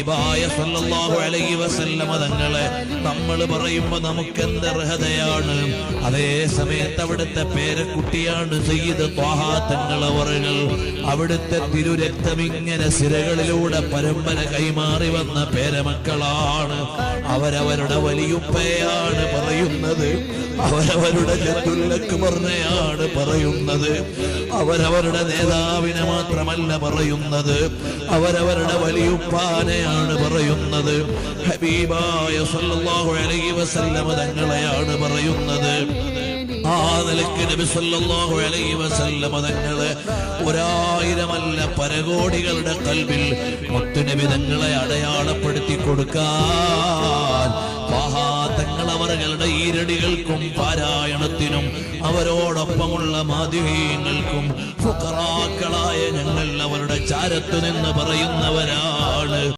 ഹബീബായ സല്ലല്ലാഹു അലൈഹി വസല്ലമ തങ്ങളെ നമ്മൾ പറയുമ്പോൾ നമുക്ക് എന്ത് അർഹതയാണ്. അതേ സമയത്ത് അവിടുത്തെ പേരക്കുട്ടിയാണ് സയ്യിദ് ത്വാഹ തങ്ങളവറുകൾ. അവിടുത്തെ തിരുരക്തം ഇങ്ങനെ സിരകളിലൂടെ പരമ്പര കൈമാറി വന്ന പേരമക്കളാണ്. അവരവരുടെ വലിയുപ്പയാണ് പറയുന്നത്, അവരവരുടെ ജദ്ദുൽ-അക്ബറിനെയാണ് പറയുന്നത്, അവരവരുടെ നേതാവിനെ മാത്രമല്ല പറയുന്നത്, അവരവരുടെ വലിയുപ്പാനെയാണ് പറയുന്നത്. ഹബീബായ സല്ലല്ലാഹു അലൈഹി വസല്ലമ തങ്ങളെയാണ് പറയുന്നത്. ആ നിലയ്ക്ക് നബി സല്ലല്ലാഹു അലൈഹി വസല്ലമ തങ്ങളെ 1000 പരകോടികളുടെ കൽബിൽ മുത്തുനബി തങ്ങളെ അടയാളപ്പെടുത്തി കൊടുക്കാൻ തങ്ങളവറുകളുടെ ഈരടികൾക്കും പാരായണത്തിനും അവരോടൊപ്പമുള്ള മാധ്യമങ്ങൾക്കും ഫുഖറാക്കളായ ഞങ്ങൾ അവരുടെ ചാരത്തു നിന്ന് പറയുന്നവരാണ്.